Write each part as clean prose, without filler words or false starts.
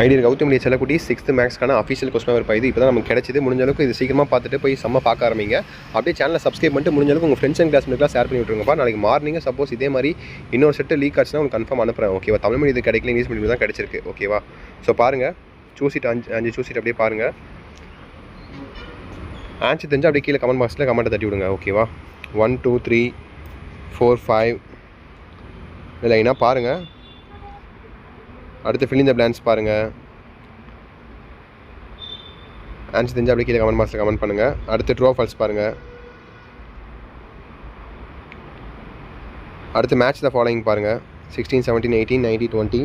ஐடியர் கௌதம் செல்லக்குட்டி 6th மேக்ஸ்க்கான official question paper இது இப்போ தான் நமக்கு கிடைச்சிது. முடிஞ்ச அளவுக்கு இது சீக்கிரமாக பார்த்துட்டு போய் செம்ம பார்க்க ஆரம்பிங்க. அப்படியே சேனலை சப்ஸ்கிரைப் பண்ணிட்டு முடிஞ்ச அளவுக்கு உங்கள் ஃப்ரெண்ட்ஸ் அண்ட் கிளாஸ்மேட்லாம் ஷேர் பண்ணி விட்டுருங்கப்பா. நாளைக்கு மார்னிங் சப்போஸ் இதே மாதிரி இன்னொரு செட்டு லீக் ஆச்சுன்னா உங்களுக்கு கன்ஃபார்ம் அனுப்புகிறேன். ஓகேவா? தமிழ் மீடியம் இது கிடைக்கல, இங்கிலீஷ் மீடியம் தான் கிடைச்சிருக்கு. ஓகேவா? ஸோ பாருங்கள், சூசிட்டு 5 சூசிட்டு அப்படியே பாருங்கள். ஆன்சர் தெரிஞ்சு அப்படியே கீழே கமெண்ட் பாக்ஸில் கமெண்ட்டை தட்டி விடுங்க. ஓகேவா? 1 2 3 4 5 இல்லைன்னா பாருங்கள். அடுத்து ஃபில் இன் த பிளான்ஸ் பாருங்கள். ஆன்சர் தெரிஞ்சு அப்படியே கீழே கமெண்ட் பாக்ஸில் கமெண்ட் பண்ணுங்கள். அடுத்து ட்ரூ ஃபால்ஸ் பாருங்கள். அடுத்து மேட்ச் த ஃபாலோயிங் பாருங்கள். 16 17 18 90 20.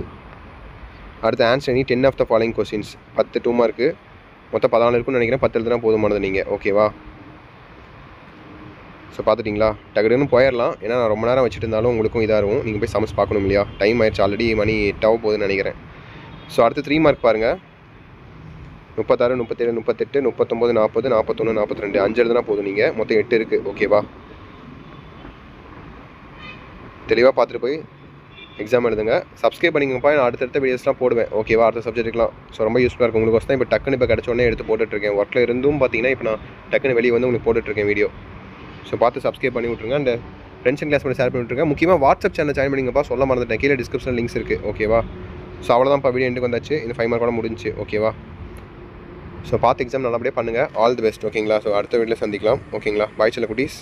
அடுத்து answer any 10 of the following questions. 10 2 mark, மொத்தம் 14 இருக்குன்னு நினைக்கிறேன். 10 எழுதுனா போதுமானது நீங்கள். ஓகேவா? ஸோ பார்த்துட்டிங்களா? டக்குன்னு போயிடலாம். ஏன்னா நான் ரொம்ப நேரம் வச்சுட்டு இருந்தாலும் உங்களுக்கும் இதாக இருக்கும். நீங்கள் போய் சமைச்சு பார்க்கணும் இல்லையா? டைம் ஆயிடுச்சு, ஆல்ரெடி மணி 8 ஆக போகுதுன்னு நினைக்கிறேன். ஸோ அடுத்து 3 மார்க் பாருங்கள். 36 37 38 39 40 41 42 5 எழுதுனா போதும் நீங்கள். மொத்தம் 8 இருக்குது. ஓகேவா? தெளிவாக பார்த்துட்டு போய் எக்ஸாம் எழுதுங்க. சப்ஸ்கிரைப் பண்ணிங்கப்பா. நான் அடுத்தடுத்த வீடியோஸ்லாம் போடுவேன். ஓகேவா? அடுத்த சப்ஜெக்ட்டுக்கலாம். ஸோ ரொம்ப யூஸ்ஃபுல்லாக இருக்கும் உங்களுக்கு. தான் இப்போ டக்குன்னு இப்போ கிடச்ச உடனே எடுத்து போட்டுட்ருக்கேன். ஒர்க்கில் இருந்தும் பார்த்தீங்கன்னா இப்போ நான் டக்குன்னு வெளியே வந்து உங்களுக்கு போட்டுட்ருக்கேன் வீடியோ. ஸோ பார்த்து சப்ஸ்கிரைப் பண்ணி விட்ருங்க. அண்ட் ஃப்ரெண்ட்ஸ் அண்ட் கிளாஸ் பண்ணி ஷேர் பண்ணி விட்ருங்க. முக்கியமாக வாட்ஸ்அப் சேனல் ஜாயின் பண்ணிங்கப்பா. சொல்ல மறந்துட்டேன், கீழே டிஸ்கிரிப்ஷனில் லிங்க்ஸ் இருக்குது. ஓகேவா? ஸோ அவ்வளோதான்ப்பா, வீடியோ எண்டுக்கு வந்தாச்சு. இந்த 5 மார்க் கூட முடிஞ்சு. ஓகேவா? ஸோ பார்த்து எக்ஸாம் நல்லபடியாக பண்ணுங்கள். All the best. ஓகேங்களா? ஸோ அடுத்த வீடியோவில் சந்திக்கலாம். ஓகேங்களா? பாய் செல்ல குட்டீஸ்.